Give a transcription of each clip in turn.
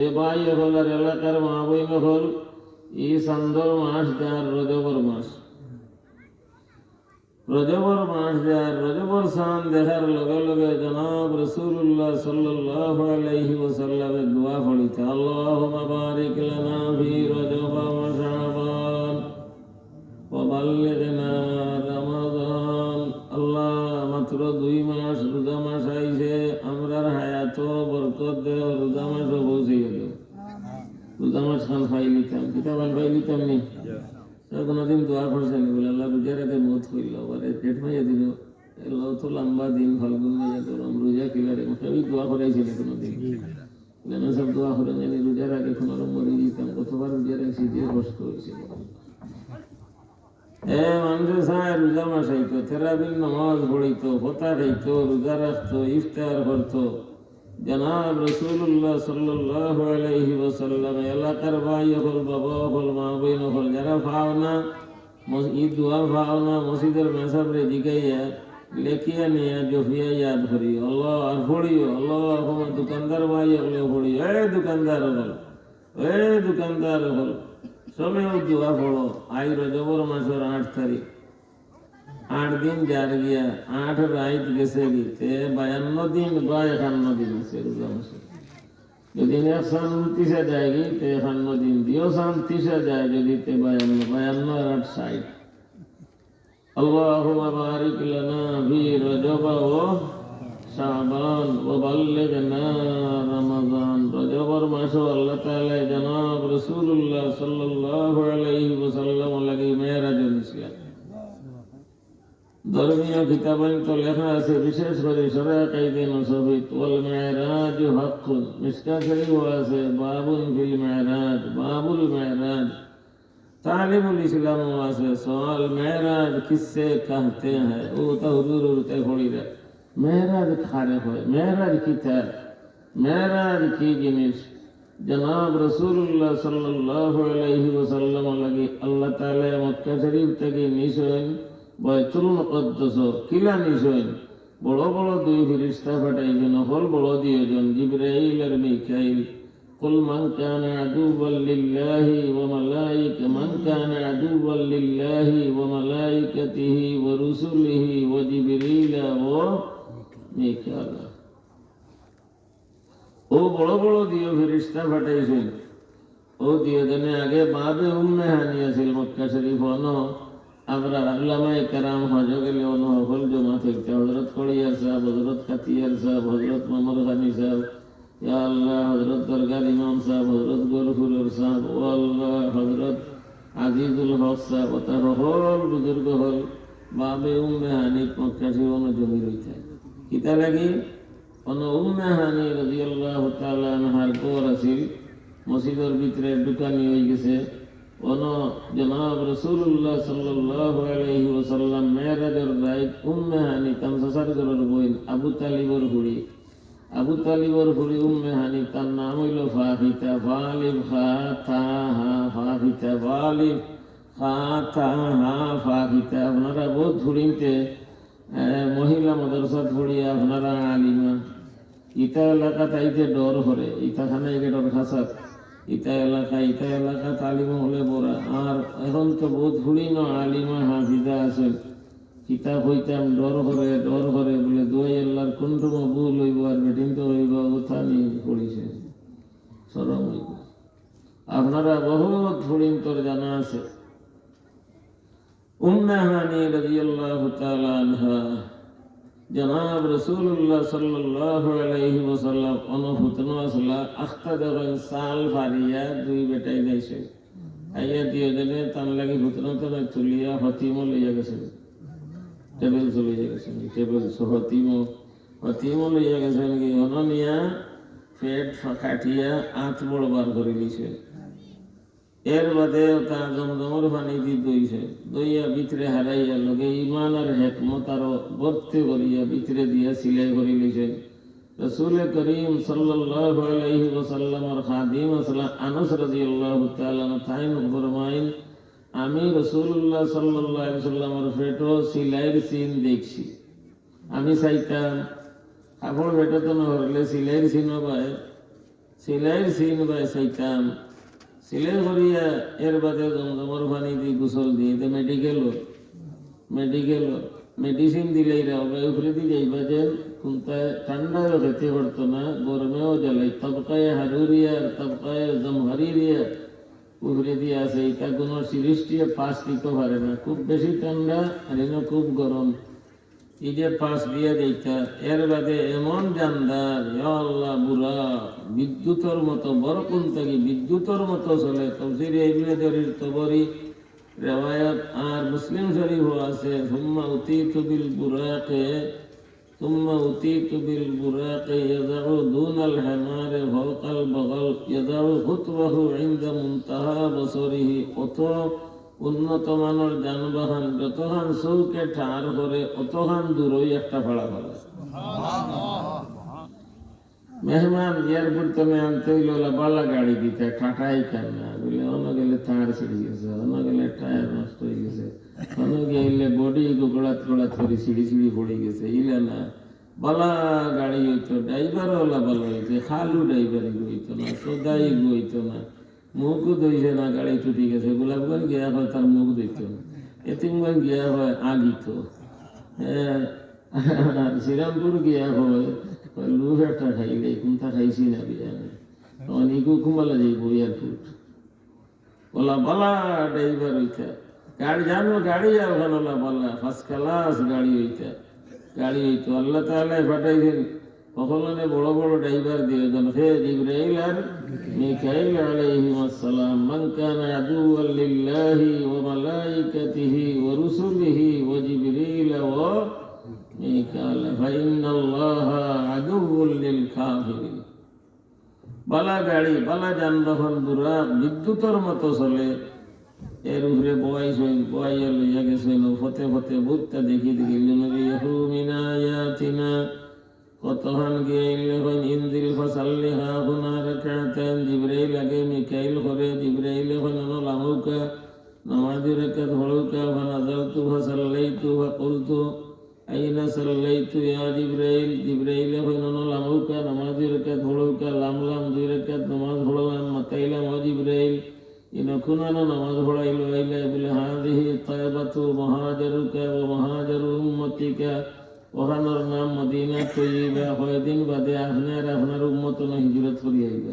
ভাই হল আর এলাকার মা বইন হল ই চান্দর মাস যার রজবর মাস, রজবর মাস যার রজবর চাঁদ দেখার লগে লগে জনাব রাসূলুল্লাহ সাল্লাল্লাহু আলাইহি ওয়াসাল্লামের দোয়া পড়িতে আল্লাহুম্মা বারিক লানা ফি রজব ওয়া শাবান ওয়া বাল্লিগনা রমাদান। আল্লাহ মাত্র 2 মাস রোজা মাস আইছে, আমরার হায়াত বরকত দেও, রোজা মাস বসিয়ে দেও। রোজা মাস খান পাই নিতাম, কিতাবান পাই নিতাম নি কোনোদিন দোয়া করছেন বলে আল্লাহ রোজা রাতে মত হইল আবার পেট মাইয়া দিল তো লম্বা দিন ফাল্গুন মাইয়া করলাম রোজা কিলারে সবই দোয়া করাইছিল কোনোদিন সব দোয়া করে জানি রোজার আগে কোনো মরে দিতাম, কতবার রোজা রাখছি যে কষ্ট হয়েছিল। মানুষের সায় রোজা মাস আইতো, তেরাবিন নামাজ পড়িত, হতা খাইত, রোজা রাখতো, ইফতার করতো। জনাব রাসূলুল্লাহ সাল্লাল্লাহু আলাইহি ওয়াসাল্লাম এলাকার ভাই হল, বাবা হল, মা বইন হল, যারা পাও না ই দোয়া পাও না মসজিদের মেসাবরে জিগাইয়া লেখিয়া নিয়ে জফিয়া ইয়াদ করি আল্লাহ আর পড়িও আল্লাহ। দোকানদার ভাই হলে পড়িও, দোকানদার হল, দোকানদার হল সবেও দোয়া পড়ো। আই রজবর মাসের 8 তারিখ, 8 দিন যার গিয়া 8 রাত গেছে গিতে 52 দিন বা 51 দিন আছে রোজা মাসে। যদি 129 যায় গি তে 51 দিন দিও, 37 যায় যদি তে 52 আর 8 60। আল্লাহুম্মা বারিক লানা ফি রজব ওয়া শাবান ওয়া বাল্লিগনা রমাদান। রজবর মাসে আল্লাহ তাআলা জনাব রাসূলুল্লাহ সাল্লাল্লাহু আলাইহি ওয়াসাল্লাম লাগি মেরাজ দিয়েছিলেন। ধর্মীয় কিতাবের তো লেখা আছে, বিশেষ করে শরিয়া কায়দা নসবিত ওয়াল মিরাজ হাক্কুন, মিশকাত শরীফ আছে বাবুন ফিল মিরাজ, বাবুল মিরাজ। तालिबुल इस्लाम আছে सवाल मेराज किससे कहते हैं, वो तो हुजूर उड़ते पड़ी रहे मेराज खारे हुए मेराज की था, मेराज की जिनिस जनाब रसूलुल्लाह सल्लल्लाहु अलैहि वसल्लम लगी अल्लाह ताला मक्का शरीफ থেকে নিছেন বাইতুল মুকদ্দাস কিলা নিছেন। বড় বড় 2 ফেরেশতা পাঠাইছেন, হল বড় দুইজন জিবরাইল আর মিকাইল। قل من كان عدوا لله وملائكته من كان عدوا لله وملائكته ورسله وجبريل وميكائيل। ও বড় বড় দিও ফেরেশতা পাঠাইছেন। ও দিও জনে আগে বাবে উম্মে হানিয়া ছিল মক্কা শরীফ অন আমরা উলামায়ে কেরাম হজ গেলে অন হল জমা থেকে হযরত কলিয়ার সাহেব, হযরত কাতিয়ার সাহেব, হযরত মামুদ গানি সাহেব, या अल्लाह हजरत दरगाह इमाम साहब, हजरत गोरखपुर साहब, ओ अल्लाह हजरत আজিজুল হক সাহেব, তার হল বুজুর্গ হল বাবে উম্মে হানি মক্কা জীবন জমি রইছে। কিতা লাগি অন উম্মে হানি রাদিয়াল্লাহু তাআলা আনহার পর আছিল মসজিদের ভিতরে দোকানি হয়ে গেছে। অন জনাব রাসূলুল্লাহ সাল্লাল্লাহু আলাইহি ওয়াসাল্লাম মেরাজের রাত উম্মে হানি তামসাসার গরের বইন আবু তালিবর হুড়ি, আবু তালিবর হুড়ি উম্মে হানি, তার নাম হইল ফাহিতা, ফালিব খাতা হা ফাহিতা, ফালিব খাতা হা ফাহিতা। আপনারা বহুত হুড়িতে মহিলা মাদ্রাসাত পড়িয়া আপনারা আলিমা ইতা এলাকা তাইতে ডর হরে, ইতাখানে ডর খাসাত ইতা এলাকা তালিমা হলে বড়া। আর এখন তো বহুত হুড়ি ন আলিমা হাফিজা আছেন, কিতাব হইতাম ডর করে বলে দোয়াই আল্লাহর কোনটা ভুল হইব আর বেটিং তো হইব কথা নিয়ে পড়িছে সরম হইব। আপনারা বহুত হুড়িন তোর জানা আছে। উম্মে হানি রাদিয়াল্লাহু তাআলা আনহা জনাব রাসূলুল্লাহ সাল্লাল্লাহু আলাইহি ওয়াসাল্লাম অনুভূতন আসলা আখতা দেন সাল ফারিয়া 2 বেটাই যাইছে আইয়া দিয়ে জনে তান লাগি ভূতন তো তুলিয়া হতিমো লইয়া গেছে, টেবিল চলে গেছেন, টেবিল হতিমো লইয়া গেছেন কি অননিয়া পেট কাটিয়া আঁত বড় বার করে দিছে। এর বাদে তার জমজমর পানি দি দইয়া ভিতরে হারাইয়া লগে ইমান আর হেকমত আরো ভর্তি করিয়া ভিতরে দিয়া সিলাই করে লিছেন। রাসূল করিম সাল্লাল্লাহু আলাইহি ওয়াসাল্লামের খাদিম আসলা আনাস রাদিয়াল্লাহু তাআলা তাইন ফরমাইন আমি রাসূলুল্লাহ সাল্লাল্লাহু আলাইহি ওয়াসাল্লামের পেটও সিলাইয়ের সিন দেখছি। আমি চাইতাম কাপড় পেটে তো না হলে সিলাইয়ের সিনও পায় সিলাই সিন বাই সাইতাম সিলাই করিয়া এর বাদে জমজমর পানি দিয়ে গোসল দিয়ে মেডিকেল মেডিসিন দিলেই হবে উপরে দিয়ে যাইবা যে কোনটায় ঠান্ডায়ও খেতে পারতো না গরমেও জ্বালাই তবকায় হারুরিয়া তবকায় জমহারিয়া উপরে দিয়ে আছে এটা কোনো সিরিজটিয়ে পাশ দিতে পারে না খুব বেশি ঠান্ডা আর এনে খুব গরম এই যে পাশ দিয়ে দিতা এর বাদে এমন জানদার আল্লাহ বুড়া বিদ্যুতের মতো বড় কোন থেকে বিদ্যুতের মতো চলে তফসির ইবনে জারির তবরি রেওয়ায়াত আর মুসলিম শরীফ আছে ثم أتيت بالبراق يضع دون الحمار فوق البغل يضع خطوه عند منتهى بصره অত উন্নত মানের যানবাহন যতখান চৌকে ঠার করে অতখান দূরই একটা ভাড়া ভাড়া মেহমান এয়ারপোর্ট তুমি আনতে হইল বালা গাড়ি দিতে ঠাটাই কেন না বলে অন্য গেলে তার ছিঁড়ে গেছে অন্য গেলে টায়ার নষ্ট হয়ে গেছে অন্য গেলে বডি গোড়াত করে সিঁড়ি পড়ে গেছে ইলে না বালা গাড়ি হইতো ড্রাইভারও ওলা ভালো হইছে খালু ড্রাইভারি হইতো না সদাই হইতো না মুখও ধইছে না গাড়ি ছুটি গেছে গোলাপগঞ্জ গিয়া হয় তার মুখ ধইত না এতিমগঞ্জ গিয়া হয় আগিত শ্রীরামপুর গিয়া হয় লুহ একটা খাইলে কোনটা খাইছি না বিয়ানে অনেকও কুমালা যাইব এয়ারপোর্ট ওলা বালা ড্রাইভার হইতা গাড়ি জানো গাড়ি আর ওলা বালা ফার্স্ট ক্লাস গাড়ি হইতো আল্লাহ তাআলা পাঠাইছেন কখনো বড় বড় ড্রাইভার দিয়ে হে জিবরাইল আর মিকাইল আলাইহিস সালাম মান কানা আদুওয়াল লিল্লাহি ওয়া মালাইকাতিহি ওয়া রুসুলিহি ওয়া জিবরিল ওয়া মিকাইল ফাইন্নাল্লাহা আদুওয়াল লিল কাফিরিন বালা গাড়ি বালা যানবাহন বুড়া বিদ্যুতের মতো চলে এর উপরে বয়াইয়া লইয়া গেছেন ফতে বুটটা দেখি মিনায়াতিনা কতক্ষণ গিয়ে ইন্দিল ফাসাল্লিহা হুনা রাকাতান জিবরাইল আগে মিকাইল করে জিবরাইল এখন লামুকা নামাজি রাকাত হলুকা ফানাজালতু ফাসাল্লাইতু ফাকুলতু আইনা সাল্লাইতু ইয়া জিবরাইল এখন লামুকা নামাজি রাকাত হলুকা লামলাম দুই রাকাত নামাজ পড়লাম মাতাইলাম ও জিবরাইল ইনকুনানা নামাজ পড়াইলো আইলা বলে হাদিহি তায়বাতু মহাজারুকা ওয়া মহাজারু উম্মতিকা ওখানোর নাম মদিনা তৈবা কয়েকদিন বাদে আপনার উম্মত হিজরত করি আইবা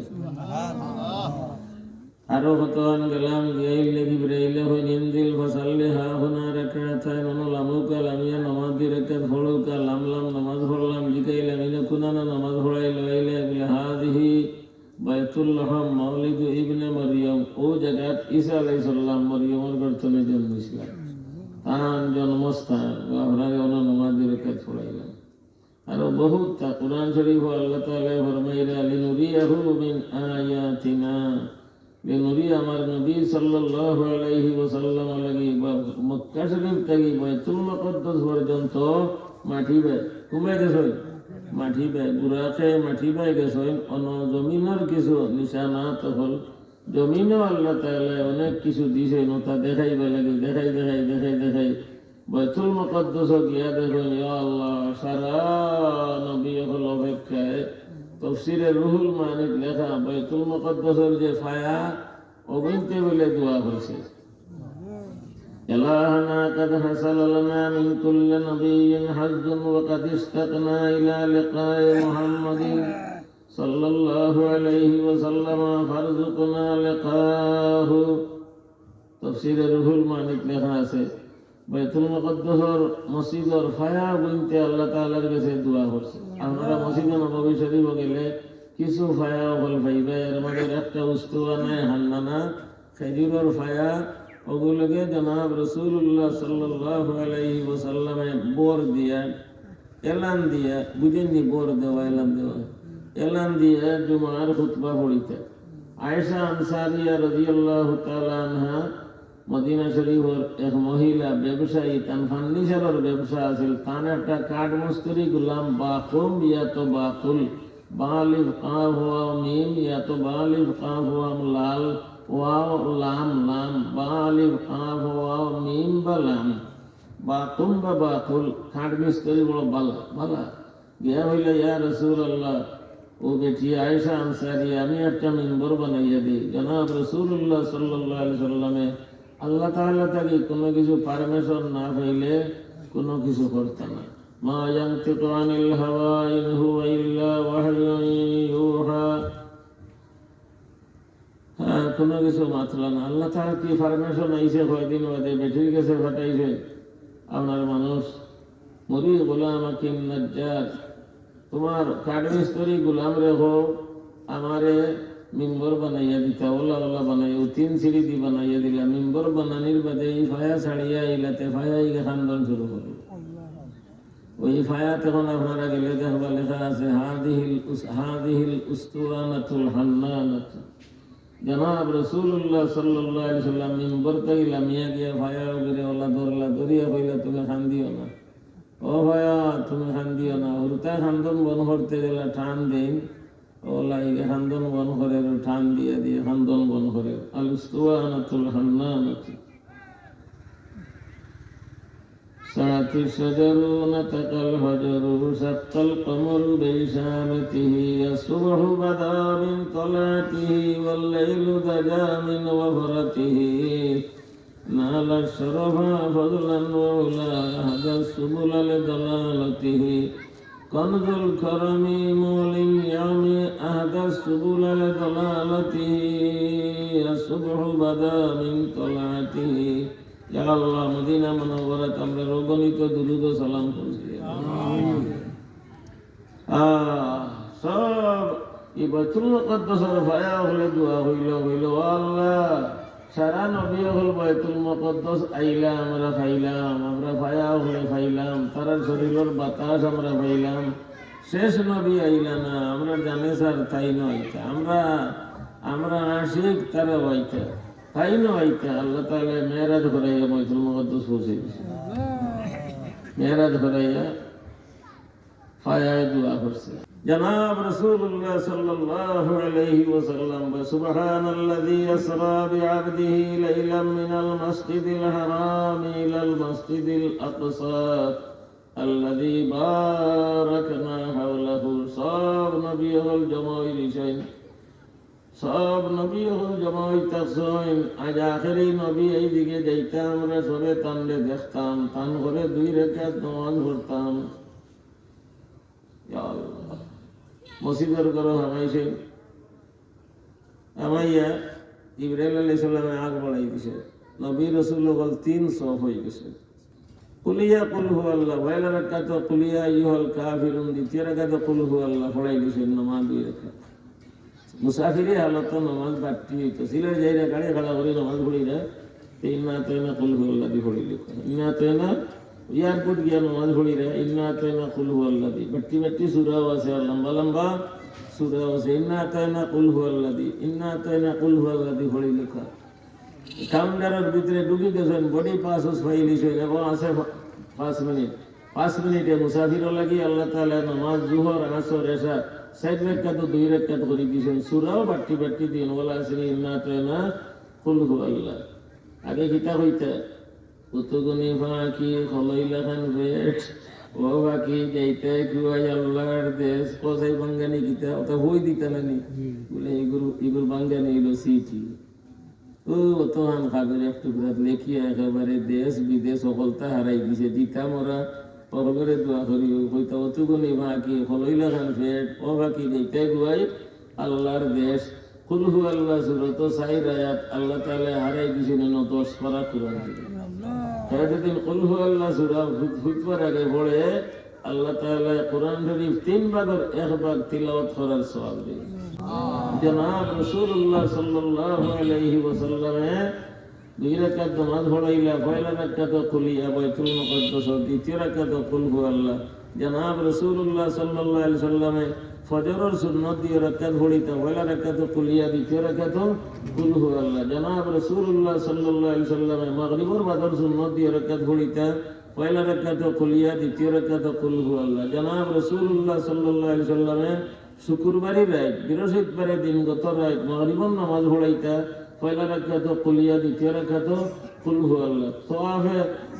আরো কতক্ষণ গেলাম গিয়াইলে জিবরাইলে হই নিন্দিল ফাসাল্লি হা হুনা রাকাতান লামুকা লামিয়া নামাজ দি রাকাত পড়ুকা লামলাম নামাজ পড়লাম জিকাইলাম ইনকুনানা নামাজ পড়াইলো আইলা বলে হাদিহি বাইতুল্লাহ মাউলিদ ইবনে মারিয়াম ও জায়গা ঈসা আলাইহিস সালাম মারিয়ামের গর্ভে জন্মেছিলেন তার জন্মস্থান আপনার নামাজের কাজ পড়াইলাম আরো বহুত তা কুরআন শরীফ আল্লাহ তাআলা ফরমাইলেন লিনুরিয়াহু মিন আয়াতিনা লিনুরি আমার নবী সাল্লাল্লাহু আলাইহি ওয়াসাল্লাম লাগি মক্কা শরীফ থেকে বাইতুল মুকদ্দাস পর্যন্ত মাটি বাই কমে গেছে মাটি বাই বুড়াকে মাটি বাই গেছে অন জমিনের কিছু নিশানাত হল জমিনও আল্লাহ তাআলা অনেক কিছু দিছে নতা দেখাইবা লাগে দেখাই বাইতুল মুকদ্দাস গিয়া দেখো ইয়া আল্লাহ সারা নবী হল অপেক্ষায় তাফসীরে রুহুল মানিক লেখা বাইতুল মুকদ্দাসের যে ফায়া অগন্তে বলে দোয়া হয়েছে إلهنا قد حصل لنا من كل نبي حظ وقد اشتقنا إلى لقاء محمد صلى الله عليه وسلم فارزقنا لقاءه تفسير روح المانك লেখা আছে বাইতুল মুকদ্দাসের মসজিদের ফায়া বইতে আল্লাহ তাআলার কাছে দোয়া করছে আমরা মসজিদে নববী শরীফ গেলে কিছু ফায়া হল ভাইবা এর মধ্যে একটা উস্তুয়া নাই হান্নানা খেজুরের ফায়া ওগুলোকে জনাব রাসূলুল্লাহ সাল্লাল্লাহু আলাইহি ওয়াসাল্লামে বোর দিয়া এলান দিয়া বুঝেননি বোর দেওয়া এলান দিয়া জুমার খুতবা পড়িতে আয়েশা আনসারিয়া রাদিয়াল্লাহু তাআলা আনহা মদিনা শরীফের এক মহিলা ব্যবসায়ী তার ফার্নিচারের ব্যবসা আছিল তার একটা কাঠ মিস্ত্রি গুলাম বাকুম ইয়া তো বাকুল বালিফ কাফ ওয়া মিম ইয়া তো বালিফ কাফ ওয়া লাল ওয়াও লাম লাম বালিফ কাফ ওয়া মিম বালাম বাকুম বা বাকুল কাঠ মিস্ত্রি বড় বালা গিয়া হইল ইয়া রাসূলুল্লাহ ও বেটি আয়েশা আনসারী, আমি একটা মিম্বর বানাইয়া দিই। জনাব রাসূলুল্লাহ সাল্লাল্লাহু আলাইহি সাল্লামে আল্লাহ তাআলা থেকে কোনো কিছু পারমিশন না পাইলে কোনো কিছু করতে না। মা ইয়ানতিকু আনিল হাওয়া ইন হুয়া ইল্লা ওয়াহয়ুন ইউহা। কোনো কিছু মাতলা না। আল্লাহ তাআলা কি পারমিশন আইছে কয়দিন বাদে বেটির কাছে পাঠাইছে, আপনার মানুষ মরিদ গোলাম আকিম নাজ্জার, তোমার কাঠমিস্ত্রি গোলাম রেখো, আমারে মিম্বর বানাইয়া দিতা, ওলা ওলা বানাইয়া 3 সিঁড়ি দি বানাইয়া দিলা। মিম্বর বানানির বাদে এই ফায়া ছাড়িয়া ইলাতে ফায়া ইগে খান্দন শুরু করো। ওই ফায়া তখন আপনারা গেলে দেখবা লেখা আছে হাদিহিল উস্তুয়ানাতুল হান্নানাত। জনাব রাসূলুল্লাহ সাল্লাল্লাহু আলাইহি সাল্লাম মিম্বর থেকে লামিয়া গিয়া ফায়া উগরে ওলা দরিয়া কইলা তুমি খান্দিও না, ও ভাইয়া তুমি খান্দিও না। হুরতা খান্দন বন করতে গেলে টান দেন, ওলা ইগে খান্দন বন করে টান দিয়ে দিয়ে খান্দন বন করে। আল উস্তুয়ানাতুল হান্নানাত। سعت الشجر نطق الحجر شق القمر بإشارته الصبح بدا من طلعته والليل دجا من وفرته نال الشرف فضلا وعلا هدى السبل لضلالته كنز الكرم مول اليوم أهدى السبل لضلالته الصبح بدا من طلعته। ইয়া আল্লাহ, মদিনা মুনাওয়ারাত আমরা রগণিত দুরূদ ও সালাম করছি। সব এই বাইতুল মুকদ্দাসের ফায়া হলে দোয়া হইল আল্লাহ, সারা নবী হল বাইতুল মুকদ্দাস আইলা আমরা খাইলাম, আমরা ফায়া হলে খাইলাম, তার শরীরের বাতাস আমরা পাইলাম। শেষ নবী আইলা না, আমরা জানে স্যার তাই নয়, আমরা আশিক তারা বাইতা তাই নয়টা। আল্লাহ তাআলা মেরাজ করাইয়া বাইতুল মুকদ্দাস পৌঁছে দিয়েছে। মেরাজ করাইয়া ফায়ায় দোয়া করছে। জনাব রাসূলুল্লাহ সাল্লাল্লাহু আলাইহি ওয়াসাল্লাম সুবহানাল্লাযী আসরা বিআবদিহি লাইলাম মিনাল মাসজিদিল হারাম ইলাল মাসজিদিল আকসা আল্লাযী বারাকনা হাওলাহু। সব নবী হল জমাই দিছেন, সব নবী হল জমাই তাকসইন। আজ আখেরি নবী এই দিকে যাইতাম, আমরা সবে টানলে দেখতাম, টান করে 2 রাকাত নামাজ পড়তাম। মসজিদের ঘরে হামাইছে, আমাইয়া ইব্রাহিম আলাইহিস সালামে আগ বাড়াই দিছে। নবী রাসূল হল 3 সফ হয়ে গেছে। কুলিয়া কুল হুয়াল্লাহ পয়লা রাকাত, কুলিয়া আইয়ুহাল কাফিরুন দ্বিতীয় রাকাত, কুল হুয়াল্লাহ পড়াই দিছে নামাজ 2 রাকাত। মুসাফিরি হালত নামাজ বাড়তি হইতো, সিলেট যাই না গাড়ি খাড়া করে নামাজ পড়ি না, ইন্না আতাইনা কুল হুয়াল্লাহ দি পড়ি লিখো, ইন্না আতাইনা এয়ারপোর্ট গিয়া নামাজ পড়ি রে, ইন্না আতাইনা কুল হুয়াল্লাহ দি বাট্টি সুরাও আছে, আর লম্বা লম্বা সুরাও আছে। ইন্না আতাইনা কুল হুয়াল্লাহ দি, ইন্না আতাইনা কুল হুয়াল্লাহ দি পড়ি লেখা। কাউন্টারের ভিতরে ঢুকি গেছেন, বডি পাস ফাইল হইছে এবং আছে 5 মিনিট। 5 মিনিটে মুসাফির লাগি আল্লাহ তাআলা নামাজ জোহর আসর এশা 4 রাকাত 2 রাকাত করে দিয়েছেন। সুরাও বাট্টি দিন ওলা আছে ইন্না আতাইনা কুল হুয়াল্লাহ। আগে কিতাব হইতা কতগুনি ফাঁকি খলইলা খান পেট, ও বাকি যাইতে কুয়াই আল্লাহর দেশ কসাই বাঙ্গানি কিতা ওটা হই দিতা নানি বলে এগুলো বাঙ্গানি হইল সিটি। ও অতহান খাবের একটু লেখিয়া একেবারে দেশ বিদেশ সকলতা হারাই দিছে। দিতাম ওরা পরগরে দোয়া করি হইতা অতগুনি ফাঁকি খলইলা খান পেট, ও বাকি যাইতে কুয়াই আল্লাহর দেশ। কুল হুয়াল্লাহ সূরাত 4 আয়াত আল্লাহ তাআলা হারাই দিছেন 10 পারা কুরআন থেকে। সারাদিন কুল হুয়াল্লাহ সূরা ফুটবার আগে পড়ে আল্লাহ তাআলা কোরআন শরীফ 3 ভাগের 1 ভাগ তিলাওয়াত করার সওয়াব দেন। জনাব রাসূলুল্লাহ সাল্লাল্লাহু আলাইহি ওয়াসাল্লামে 2 রাকাত নামাজ পড়াইলা, পয়লা রাকাত কুলিয়া বাইতুল মুকদ্দাস, দ্বিতীয় রাকাত কুল হুয়াল্লাহ। জনাব রাসূলুল্লাহ সাল্লাল্লাহু আলাইহি ওয়াসাল্লামে ফজরের সুন্নত 2 রাকাত পড়িতা, পয়লা রাকাত কুলিয়া, দ্বিতীয় রাকাত কুল হুয়াল্লাহ। জনাব রাসূলুল্লাহ সাল্লাল্লাহু আলাইহি ওয়াসাল্লামে মাগরিবের বাদর সুন্নত 2 রাকাত পড়িতা, পয়লা রাকাত কুলিয়া, দ্বিতীয় রাকাত কুল হুয়াল্লাহ। জনাব রাসূলুল্লাহ সাল্লাল্লাহু আলাইহি ওয়াসাল্লামে শুক্রবারের রাত বৃহস্পতিবারের দিন গত রাত মাগরিবের নামাজ পড়াইতা, পয়লা রাকাত কুলিয়া, দ্বিতীয় রাকাত কুল হুয়াল্লাহ।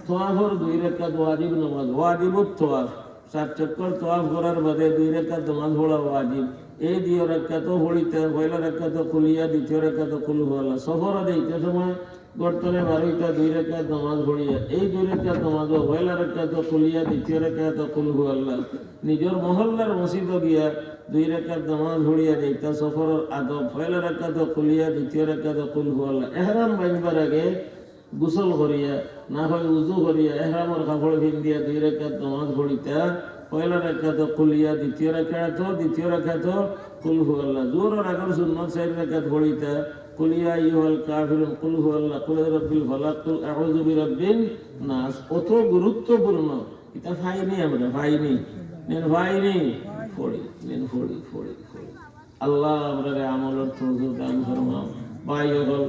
তওয়াফের 2 রাকাত ওয়াজিব নামাজ, ওয়াজিবুত তওয়াফ 7 চক্কর তওয়াফ করার বাদে 2 রাকাত নামাজ পড়া ওয়াজিব। এই দ্বিতীয় রাকাত পড়িতে পয়লা রাকাত কুলিয়া দ্বিতীয় রাকাত কুল হুয়াল্লাহ সফরে দিতে সময় গর্তনে 12টা 2 রাকাত নামাজ পড়িয়া এই 2 রাকাত নামাজ পয়লা রাকাত কুলিয়া দ্বিতীয় রাকাত কুল হুয়াল্লাহ নিজের মহল্লার মসজিদে গিয়া 2 রাকাত নামাজ পড়িয়া দিতে সফরের আদব পয়লা রাকাত কুলিয়া দ্বিতীয় রাকাত কুল হুয়াল্লাহ ইহরাম বাঁধবার আগে গোসল করিয়া না হয় উজু করিয়া ইহরামের কাপড় পিন্দিয়া 2 রাকাত নামাজ পড়িতে পয়লা রাকাত কুলিয়া দ্বিতীয় রাকাত কুল হুয়াল্লাহ জোহরের আগের সুন্নাত 4 রাকাত পড়িতে কুলিয়া আইয়ুহাল কাফিরুন কুল হুয়াল্লাহ কুল রাব্বিল ফালাক কুল আউযু বিরাব্বিন নাস কত গুরুত্বপূর্ণ এটা ফাইনি আমরা ফাইনি ফড়ি আল্লাহ আমরারে আমলের তৌফিক দান ফরমাও ভাই হল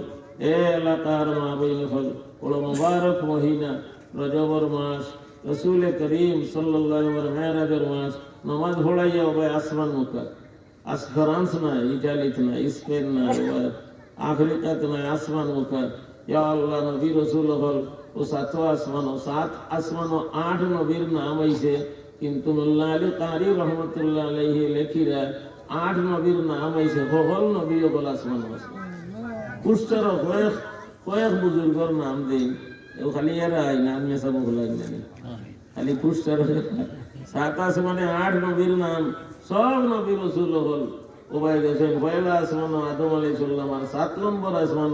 এ এলাকার মা বইন হল বড় মুবারক মহিনা রজবর মাস রসুল করিম সাল্লাল্লাহু আলাইহি ওয়া মেরাজের মাস নামাজ পড়াইয়া ভাই আসমান মুকা ফ্রান্স না ইটালিত না স্পেন না আফ্রিকাত না আসমান মুকা ইয়া আল্লাহ নবী রসুল হল ও সাত আসমান 8 নবীর নাম আইছে কিন্তু মোল্লা আলী কারি রহমতুল্লাহ আলাইহি লেখিরা 8 নবীর নাম আইছে হল নবী হল আসমান পুষ্টার কয়েক বুজুর্গর নাম দিন ও খালি এরা নাম মেসা বলাই জানি খালি পুষ্টার 7 আসমানে 8 নবীর নাম সব নবী রসুল হল ও ভাই গেছেন পয়লা আসমান আদম আলাইহিস সালাম আর 7 নম্বর আসমান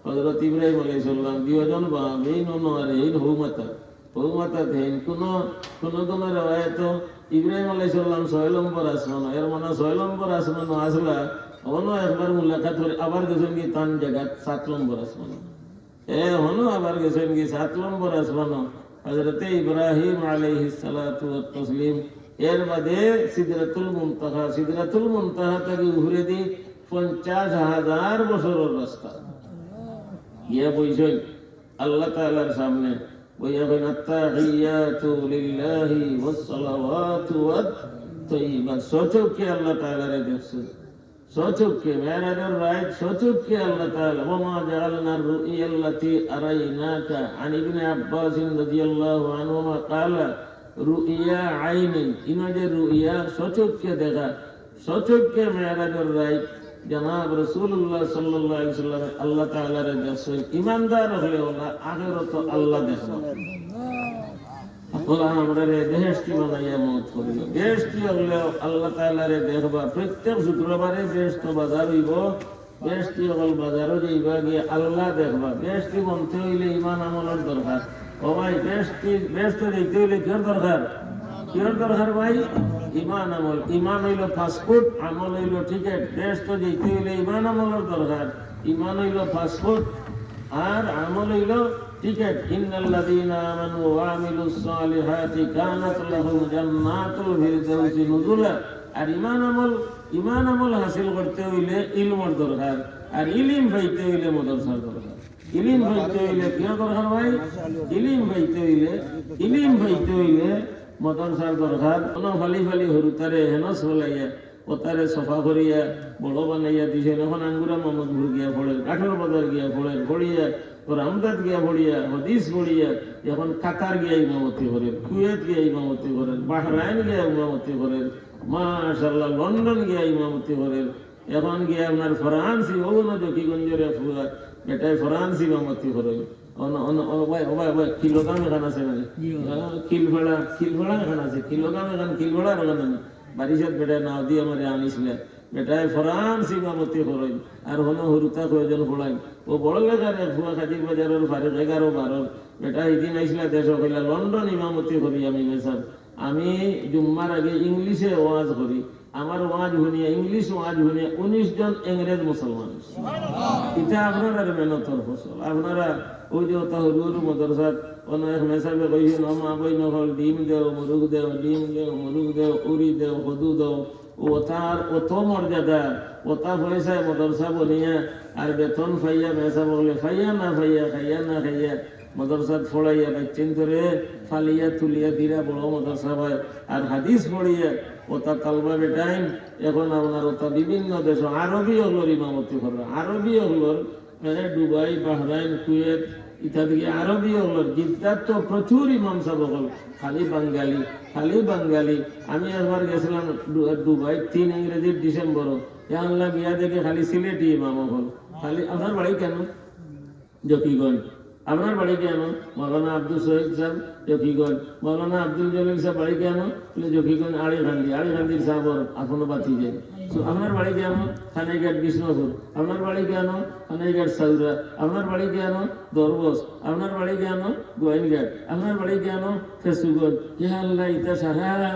হযরত ইব্রাহিম আলাইহিস সালাম দুইজন বা মেইন আর এই বহুমাতা দেন কোন রেওয়ায়েত ইব্রাহিম আলাইহিস সালাম 6 নম্বর আসমান এর মানে 6 নম্বর আসমান আসলা হনো একবার মুলাকাত করে আবার গেছেন কি তান জায়গা 7 নম্বর আসমান হনো আবার গেছেন কি 7 নম্বর আসমান হযরত ইব্রাহিম আলাইহিস সালাতু ওয়াত তাসলিম এর বাদে সিদরাতুল মুনতাহা থেকে ঘুরে দি 50,000 বছরের রাস্তা ইয়া বইছেন আল্লাহ তাআলার সামনে বইয়া বলেন আত্তাহিয়াতু লিল্লাহি ওয়াস সালাওয়াতু ওয়াত তাইয়্যিবাত সচক্ষে আল্লাহ তাআলারে দেখছেন সচক্ষে মেরাজের রাত সচক্ষে আল্লাহ তাআলা ওমা জাআলনা রুইয়াল্লাতি আরাইনাকা আন ইবনে আব্বাস রাদিয়াল্লাহু আনহুমা ক্বালা রুইয়া আইনিন ইনাজে রুইয়া সচক্ষে দেখা সচক্ষে মেরাজের রাত জনাব রাসূলুল্লাহ সাল্লাল্লাহু আলাইহি ওয়াসাল্লাম আল্লাহ তাআলার দেখছেন ইমানদার হলে ওরা আখিরাত আল্লাহ দেখবে আল্লাহ আমাদের বেহেশতি বানাইয়া মত করিল বেহেশতি হলে আল্লাহ তাআলার দেখবা প্রত্যেক শুক্রবারে বেহেশত বাজার হইব বেহেশতি হল বাজারও যাইবা গিয়ে আল্লাহ দেখবা বেহেশতি বনতে হইলে ঈমান আমলের দরকার ও ভাই বেহেশত দেখতে হইলে কির দরকার ভাই ঈমান আমল ঈমান হইল পাসপোর্ট আমল হইল টিকেট বেহেশত যেতে হইলে ঈমান আমলের দরকার ঈমান হইল পাসপোর্ট আর আমল হইল টিকেট ইন্নাল্লাযীনা আমানু ওয়া আমিলুস সালিহাতি কানাত লাহুম জান্নাতুল ফিরদাউসি নুজুলা আর ঈমান আমল হাসিল করতে হইলে ইলমের দরকার আর ইলম পাইতে হইলে মাদ্রাসার দরকার ইলম পাইতে হইলে কি দরকার ভাই ইলম পাইতে হইলে মাদ্রাসার দরকার কোন ফালি হরুতারে হেনস হলাইয়া ওতারে সফা করিয়া বড় বানাইয়া দিছে এখন আঙ্গুরা মোহাম্মদপুর গিয়া পড়ে কাঠর বাজার গিয়া পড়িয়া তোর আমদাদ গিয়া পড়িয়া হদিস পড়িয়া এখন কাতার গিয়া ইমামতি করেন কুয়েত গিয়া ইমামতি করেন বাহরাইন গিয়া ইমামতি করেন মাশাআল্লাহ লন্ডন গিয়া ইমামতি করেন এখন গিয়া আপনার ফরান্সি ও না জকিগঞ্জের ফুয়া বেটায় ফরান্সি ইমামতি করেন কিলোগ্রাম এখান আছে মানে খিলভেড়া এখান আছে কিলোগ্রাম এখান খিলভেড়ার এখানে বারিশাত বেটায় নাও দিয়ে আমার আনিছিলেন বেটায় ফরান্স ইমামতি করেন আর হনো হরুতা কয়জন পড়াই ও বড় লেখার ভুয়া খাদির বাজারের 11-12 বেটা এদিন আইসলা দেশ কইলা লন্ডন ইমামতি করি আমি মেসাব আমি জুম্মার আগে ইংলিশে ওয়াজ করি আমার ওয়াজ শুনিয়া ইংলিশ ওয়াজ শুনিয়া 19 জন ইংরেজ মুসলমান এটা আপনারা মেহনতর ফসল আপনারা ওই যে ওটা হরুর মাদ্রাসাত অনেক মেসাবে কইছেন মা বই নহল ডিম দেও মুরুগ দেও উরি দেও কদু দেও ওতার অত মর্যাদা ওতা পয়সা মাদ্রাসা বনিয়া আর বেতন ফাইয়া মেসা বলে ফাইয়া না খাইয়া মাদ্রাসাত পড়াইয়া বাচ্চেন ধরে ফালিয়া তুলিয়া দিরা বড় মাদ্রাসা হয় আর হাদিস পড়িয়া ওটা তালবা বেটাইন এখন আপনার ওটা বিভিন্ন দেশ আরবি হলোর ইমামতি করবে আরবি হলোর দুবাই, বাহরাইন, কুয়েত ইত্যাদি আরবি হল জিদ্দার তো প্রচুর ইমাম সাহেব হল, খালি বাঙালি। আমি একবার গেছিলাম দুবাই 3 ইংরেজির ডিসেম্বর, আল্লাহ গিয়া দেখে খালি সিলেটি ইমাম হল। খালি আপনার বাড়ি কেন? জকিগঞ্জ। আপনার বাড়ি কেন? মৌলানা আব্দুল শহীদ সাহেব জকিগঞ্জ। মৌলানা আব্দুল জলিল সাহেব বাড়ি কেন? জকিগঞ্জ আড়িখান্দির সাহেবর এখনো বাতি যায়। আপনার বাড়ি কেন? খানাইঘাট বিষ্ণুপুর। আপনার বাড়ি কেন? খানাইঘাট সাউরা। আপনার বাড়ি কেন? দরবস। আপনার বাড়ি কেন? গোয়াইনঘাট। আপনার বাড়ি কেন? ফেসুগঞ্জ। ইহা আল্লাহ ইতা সারা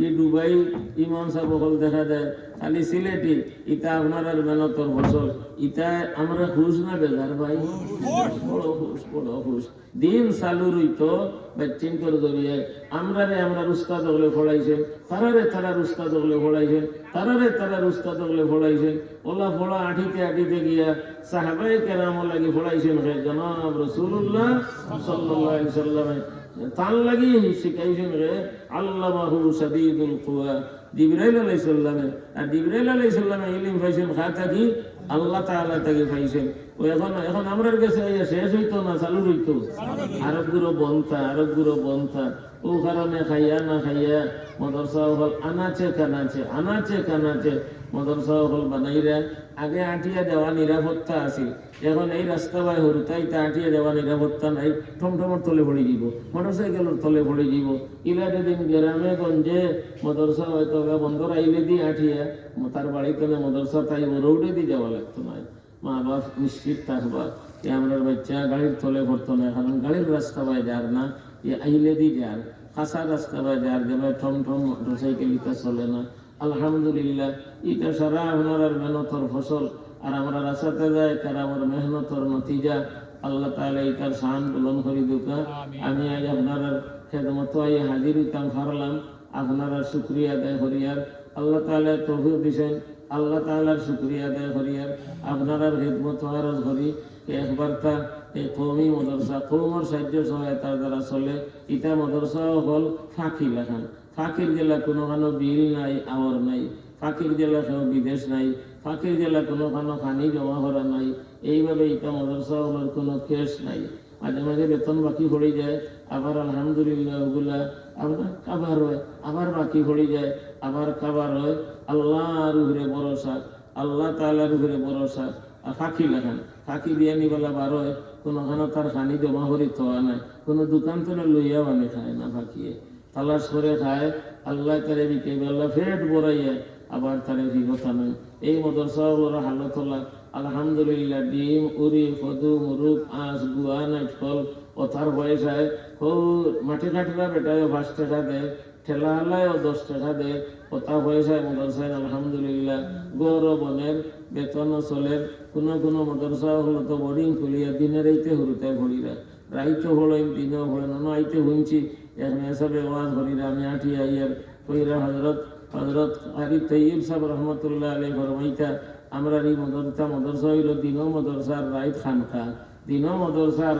এই দুবাই ইমাম সাহেব হল দেখা যায় খালি সিলেটি। ইতা আপনার আর মেহনতর ফসল। ইতা আমরা খুশ না বেজার ভাই? বড় খুশ। দিন চালু রইতো ব্যাটিং করে জড়িয়ে আমরা উস্তাদ হলে ফড়াইছেন, তারার উস্তাদ হলে ফড়াইছেন, তারার উস্তাদ হলে ফড়াইছেন। ওলা ফড়া আঠিতে গিয়া সাহাবায়ে কেরাম লাগি ফড়াইছেন জনাব রাসূলুল্লাহ সাল্লাল্লাহু আলাইহি সাল্লামে তার লাগি শিখাইছেন আল্লামাহু শাদীদুল কুওয়া জিবরাইল আলাইহিস সালামে। আর জিবরাইল আলাইহিস সালামে ইলম পাইছেন খাতা কি আল্লাহ তাআলা থেকে পাইছেন। ও এখন আমরার কাছে শেষ হইতো না, চালু হইতো। আরবগুলো বন্থা ও কারণে খাইয়া না খাইয়া মদরসা হল আনাচে কানাচে মদরসা হল বানাইরা। আগে আটিয়া দেওয়া নিরাপত্তা আছিল, এখন এই রাস্তা বাই হরুতাইতে আটিয়া দেওয়া নিরাপত্তা নাই। ঠমঠমর তলে পড়ে যাব, মোটরসাইকেলের তলে পড়ে যাব। ইলা যেদিন গ্রামে গঞ্জে মদরসা হয়তো বন্ধ আইলে দিয়ে আটিয়া তার বাড়িতে মদরসা তাই রৌডে দিয়ে যাওয়া লাগতো না। মা বাপ নিশ্চিত থাকবা যে আমরা বাচ্চা গাড়ির তলে পড়তো না, কারণ গাড়ির রাস্তা বাই যার না, আইলে দিয়ে যার খাসা রাস্তা বাই যার যাবে ঠমঠম মোটরসাইকেল ইটা চলে না। আলহামদুলিল্লাহ ইটা সারা আপনার মেহনতর ফসল। আর আমরা রাস্তাতে যাই কার আমার মেহনতর নতিজা। আল্লাহ তাআলা ইটার শান বুলন্দ করে দুকা। আমি আজ আপনার খেদমত হাজির হইতাম পারলাম, আপনারা শুকরিয়া আদায় করিয়ার। আল্লাহ তাআলা তৌফিক দিছেন, আল্লাহ তাআলার শুকরিয়া আদায় করিয়ার। আপনার খেদমত আরজ করি একবার তা এই কৌমি মদরসা কৌমর সাহায্য সহায়তার দ্বারা চলে। ইটা মদরসা হল ফাঁকি লেখান। ফাঁকির জেলা কোনোখানো বিল নাই, আওয়ার নাই। ফাঁকির জেলা কেউ বিদেশ নাই। ফাঁকির জেলা কোনোখানো পানি জমা করা নাই। এইভাবে ইটা মদরসা হলের কোনো কেস নাই। মাঝে মাঝে বেতন বাকি পড়ে যায়, আবার আলহামদুলিল্লাহ ওগুলা আপনার কাবার হয়, আবার বাকি পড়ে যায়, আবার কাবার হয়। আল্লাহর উপরে ভরসা, আল্লাহ তাআলার উপরে ভরসা। আর ফাঁকি লেখান, ফাঁকি দিয়ে নিবেলা বার হয়, কোনোখানো তার পানি জমা করি থোয়া নাই। কোনো দোকান তো লইয়া মানে খায় না, ফাঁকিয়ে তালাশ করে খায়। আল্লাহ তারে বিকেবেলা ফেট বড়াইয়া আবার তারে বিগতা নেই। এই মদরসাগুলোর হালত হলা আলহামদুলিল্লাহ ডিম উরি কদু মুরুখ আঁশ গুয়া নাইট ফল কথার পয়সায় মাটি কাঠরা বেটায় 5 টাকা দেয়, ঠেলা হালায় 10 টাকা দেয়। কথা পয়সায় মদরসায় আলহামদুলিল্লাহ গৌর বনের বেতন চলের। কোনো মদরসা হলো তো বোর্ডিং খুলিয়া দিনের আইতে হরুতায় ভরিরা, রাইতে হলেন দিনেও হলেন আইতে শুনছি এখন এসবে ওয়াজ ভরিরা। আমি আঠিয়া ইয়ার কইরা হজরত আরিফ তৈয়ব সাহেব রহমতুল্লাহ আলাই ফরমাইতা আমরা এই মদরসা হইল দিনও মদরসার রাইত খানকা, দিনও মদরসার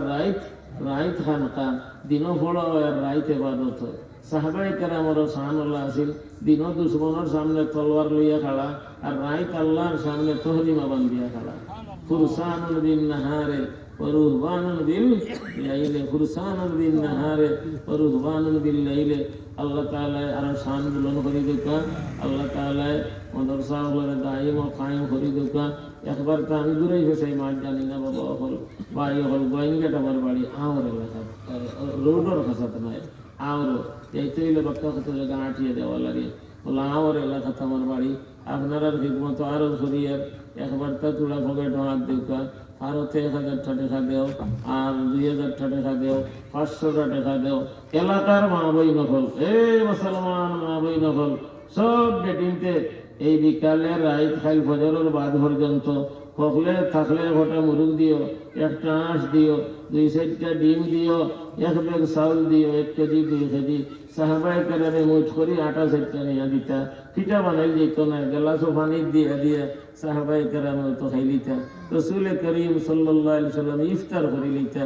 রাইত খানকা, দিনও ফড়া হয় আর রাইত এবাদত হয়। সাহাবায়ে কেরামের শাহানুল্লাহ আছিল, দিনও দুশ্মনের সামনে তলোয়ার লইয়া খাড়া, আর রাইত আল্লাহর সামনে তহরিমা বান্ধিয়া খাড়া। ফুরসানুল বিন নাহারে ওরুহবানুল বিল লাইলে, ফুরসানুল বিন নাহারে ওরুহবানুল বিল লাইলে। আল্লাহ তাআলা আর শান বুলন্দ করে দুকা। আল্লাহ তাআলা মদরসা গুলোর দায়ম ও কায়েম করে দুকা। একবার তো আমি দূরেই ফেসাই মাঠ জানি না বাবা হল বাড়ি হল গোয়াইনঘাট আমার বাড়ি আওর এলাকা, রোডর খাসাতে নয় আওর এইতে হইলে বাক্কা কত জায়গা আটিয়ে দেওয়া লাগে। বলে আওর এলাকাতে আমার বাড়ি। আপনারা ঠিকমতো আরো ধরিয়ার একবার তা তুলা ভোগে ঢোয়ার দুকা। আরো 1000 টাকা দেও, আর 2000 টাকা দেও, 500 টাকা দেও। এলাকার মা বই নকল মুসলমান মা বই নকল সব ডেটিংতে এই বিকালে রাইত খাইল ফজরের বাদ পর্যন্ত হকলে থাকলে গোটা মুরুখ দিও, একটা আঁশ দিও, 2-4টা ডিম দিও, 1 ব্যাগ চাউল দিও, 1 কেজি 2 কেজি। সাহাবায়ে কেরামে মুঠ করি 8-4টা নিয়ে দিতা। পিঠা বানাই যেত না, গেলাসও পানি দিয়ে সাহাবায়ে কেরামে তো খাই লিতা। রাসূল করিম সাল্লাল্লাহু আলাইহি সাল্লাম ইফতার করে লিতা।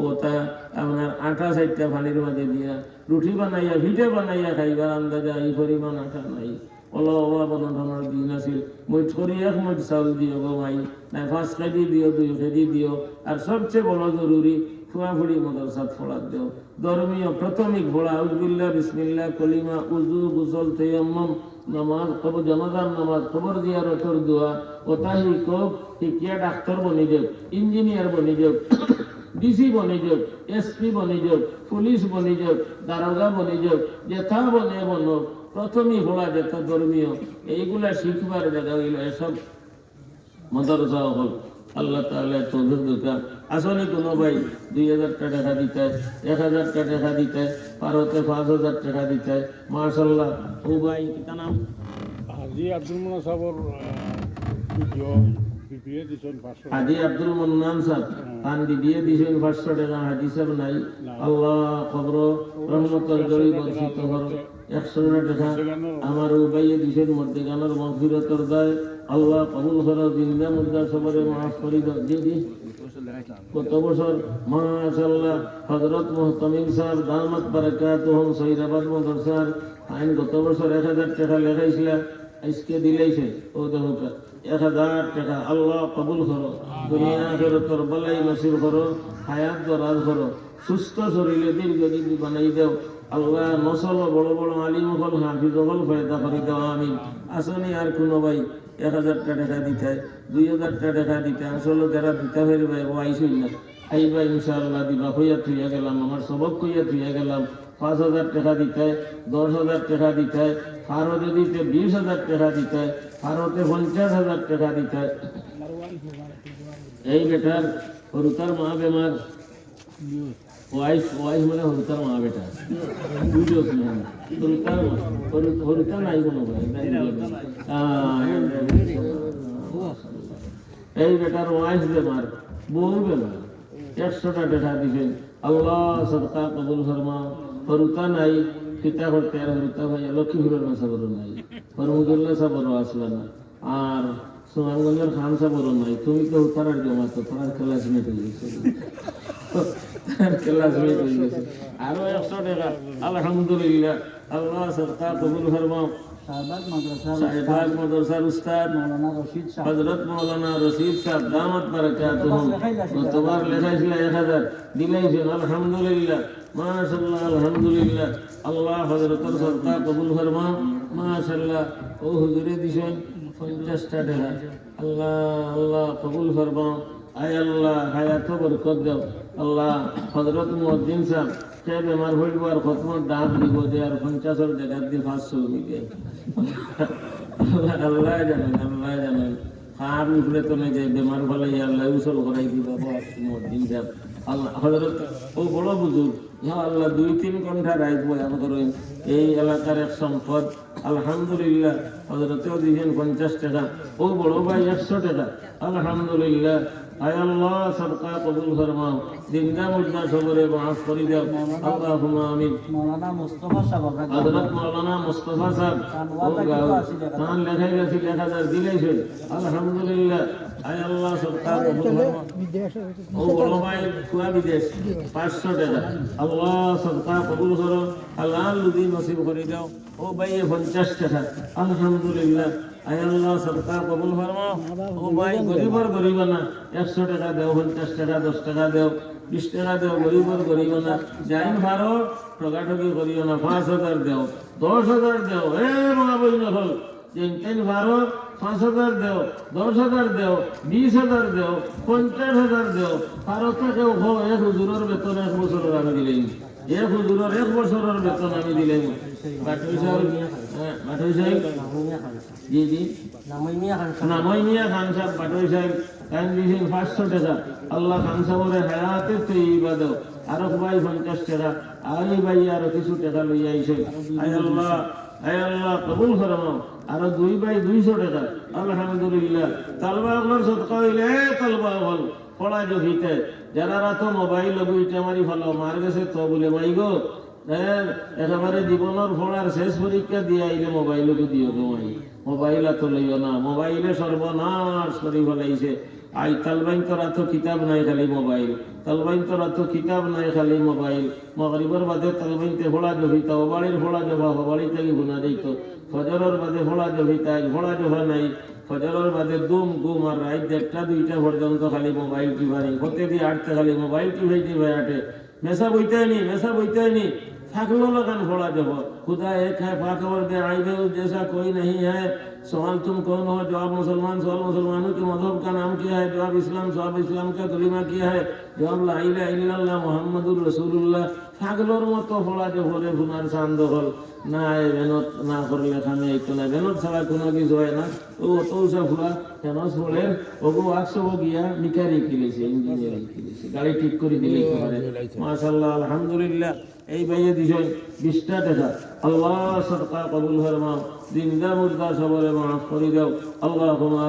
ওটা আপনার 8-4টা পানির মধ্যে দিয়া রুটি বানাইয়া পিঠা বানাইয়া খাইবার আন্দাজা এই পরিমাণ আটা নাই। অভাব অনটনৰ দিন আছিল মুঠ কৰি এক মুঠ চাউল দিও গো মাই নাই 5 কেজি দিও 2 কেজি দিও আর সবচেয়ে বড় জরুরি ফুয়াফুড়ি মাদ্রাসাত পড়াত দেও ধর্মীয় প্রাথমিক পড়া আউযুবিল্লাহ বিসমিল্লাহ কলিমা উযু গুসল তায়াম্মুম নামাজ কবর জানাজার নামাজ কবর জিয়ারতের দোয়া ও তাহি কোক শিক্ষা ডাক্তার বনি যাও ইঞ্জিনিয়ার বনি যাও ডিসি বনি যাও এসপি বনি যাও পুলিশ বনি যাও দারোগা বনি যাও যেথা বনে বনো প্রথমেই পড়া যেত ধর্মীয় এইগুলা শিখবার জায়গা হইল এসব মাদ্রাসা হল আল্লাহ তাআলা তৌফিক দিতা আসলে কোনো ভাই 2000 টাকা দিতে 1000 টাকা দিতে পারতে 5000 টাকা দিতে মাশাআল্লাহ ও ভাই কি নাম হাজি আব্দুল মোনা সাহেবের ভিডিও বিপিএ দিছেন 500 হাজি আব্দুল মোন্নান সাহেব পান দিয়ে দিছেন 500 টাকা হাজি সাহেব নাই আল্লাহ কবর রহমতের জড়ি বর্ষিত করো 100 টাকা আমার উবাইয়ে দিছেন মধ্যে গানের মাগফিরাতের দায় আল্লাহ কবুল করো জিন্দা মুর্দা সবরে মাফ করে দাও জি কত বছর মাশাআল্লাহ হযরত মুহতামিম সাহেব দামাত বারাকাতুহুম সৈয়দাবাদ মাদ্রাসার আইন গত বছর 1000 টাকা লেখাইছিল আজকে দিলাইছে ও দেখো 1000 টাকা আল্লাহ কবুল করো দুনিয়া আখিরাতের বলাই নসিব করো হায়াত দরাজ করো সুস্থ শরীরে দীর্ঘজীবী বানাই দাও আল্লাহ নসল বড় বড় আলিম হল হাফিজ হল ফায়দা করে দাও আমিন আসনি আর কোনো ভাই 1000 টাকা দিতে 2000 টাকা দিতে আসলে যারা দিতে পারবে ও আইসই না আইবা ইনশাআল্লাহ দিবা কইয়া থুইয়া গেলাম আমার সবক কইয়া থুইয়া গেলাম 5000 টাকা দিতে 10000 টাকা দিতে আরো যদি 20000 টাকা দিতে আরোতে 50000 টাকা দিতে এই বেটার হরুতার মা বেমার ওয়াইফ মানে হরুতার মা বেটা বুঝো কি হরুতা নাই কোনো এই বেটার ওয়াইফ বেমার বউ বেমার 100 টাকা দিবেন আল্লাহ সদকা কবুল ফরমা হরুতা নাই পিতা করতে আর হরুতা ভাই লক্ষ্মীপুরের সাবর নাই ফরমুদুল্লাহ সাবর আসলা না আর সুনামগঞ্জের খান সাবর নাই তুমি তো উত্তরার জমা তো তোমার ক্লাসমেট হয়ে গেছে ক্লাসমেট হয়ে গেছে আরো 100 টাকা আলহামদুলিল্লাহ আল্লাহ সদকা কবুল ফরমা শাহবাগ মাদ্রাসার উস্তাদ হযরত মাওলানা রশিদ সাহেব দামাত বারাকাতুহুম গতবার লেখাইছিল 1000 দিলাইছেন আলহামদুলিল্লাহ মাশাআল্লাহ আলহামদুলিল্লাহ আল্লাহ হযরতের সদকা কবুল ফরমা মাশাআল্লাহ ও হুজুরে দিছেন 50 টাকা আল্লাহ আল্লাহ কবুল ফরমা আয় আল্লাহ হায়াত বরকত দাও আল্লাহ হযরত মুয়াজ্জিন সাহেব কে বেমার হইব আর খতমত দাম দিব যে আর 50 টাকা দিয়ে 500 নিবে আল্লাহ জানেন খার উপরে তো নেই যে বেমার ফলে আল্লাহ উসল করাই দিবা মুয়াজ্জিন সাহেব আল্লাহ হযরত ও বড় বুজুর্গ ইয়া আল্লাহ 2-3 ঘন্টা রাইত বয়ান করেন এই এলাকার এক সম্পদ আলহামদুলিল্লাহ হযরতেও দিয়েছেন 50 টাকা ও বড় ভাই 100 টাকা আলহামদুলিল্লাহ আয় আল্লাহ সদকা কবুল ফরমাও জিন্দা মুর্দা সবরে মাফ করে দাও আল্লাহুম্মা আমিন মাওলানা মুস্তাফা সাহেব হযরত মাওলানা মুস্তাফা সাহেব কান লেখাই গেছে 1000 দিলেছে আলহামদুলিল্লাহ আয় আল্লাহ সদকা কবুল ফরমাও ও বড় ভাই পুরা বিদেশ 500 টাকা আল্লাহ সদকা কবুল করো আল্লাহ লুদি নসিব করে দাও ও ভাই 50 টাকা আলহামদুলিল্লাহ আয় আল্লাহ সদকা কবুল ফরমাও ও ভাই গরিবর গরিব না 100 টাকা দাও 50 টাকা 10 টাকা দাও 20 টাকা দাও গরিবর গরিব না যাইন ভারো ঠগাঠগি করিও না 5000 দাও 10000 দাও এ মা বই না হল যেন ভারো 5000 দাও 10000 দাও 20000 দাও 50000 দাও ভারতে কেউ এক হুজুরের বেতন 1 বছরের আমি দিলেই এক হুজুরের 1 বছরের বেতন আমি দিলেই বাটুই সাহেব জি জি নামই মিয়া খান সাহেব বাটুই সাহেব কান দিয়েছেন 500 টাকা আল্লাহ খান সাহেবের হায়াতে তৈবা দাও আরো ভাই 50 টাকা আই ভাই আরো কিছু টাকা লইয়া আইছে আয় আল্লাহ কবুল ফরমাও আরো 2 ভাই 200 টাকা আলহামদুলিল্লাহ তালবা আল্লাহর সদকা হইলে তালবা হল পড়া জহিতে যারা রাতো মোবাইল লগুইতে মারি ফলো মার গেছে তো বলে মাইগো একেবারে জীবনের পড়ার শেষ পরীক্ষা দিয়ে আইলে মোবাইলকে দিও গো মাই মোবাইল তো লইও না মোবাইলে সর্বনাশ করে ফেলাইছে আই তালবাইন তোরা তো কিতাব নাই খালি মোবাইল, তালবাইন তোরা তো কিতাব নাই খালি মোবাইল। মগরিবর বাদে তালবাইনতে ফোড়া জভিতা, ওবাড়ির ফোড়া জভা হবাড়ি থেকে গুনা দিত। ফজরের বাদে ফোড়া জভিতা, ফোড়া জভা নাই। ফজরের বাদে দুম গুম আর রাত 1টা 2টা পর্যন্ত খালি মোবাইল টিপানি, হতে দিয়ে আটতে খালি মোবাইল টিপাই আটে। মেসা বইতে নি থাকলো लगान फोड़ा जब खुदा एक है पाकवर दे आइबे जैसा कोई नहीं है। सवाल तुम कौन हो? जवाब मुसलमान। सवाल मुसलमानों के मजहब का नाम क्या है? जवाब इस्लाम। जवाब इस्लाम का कलिमा क्या है? जवाब ला इलाहा इल्लल्लाह मुहम्मदुर रसूलुल्लाह। পাগলোর মতো ফোড়া যে ভরে ভুনার চান্দ হল না, বেনত না করলে খামে একটু না, বেনত ছাড়া কোনো কিছু হয় না। ও অত উষা ফুলা কেন ফোড়ে ওগো আকসব গিয়া মিকারি কিনেছে, ইঞ্জিনিয়ারিং কিনেছে, গাড়ি ঠিক করে দিলে পারে। মাশাআল্লাহ আলহামদুলিল্লাহ। এই ভাইয়ে দিছেন 20টা টাকা। আল্লাহ সদকা কবুল ফরমাও, জিন্দা মুর্দা সবরে মাফ করে দাও। আল্লাহুম্মা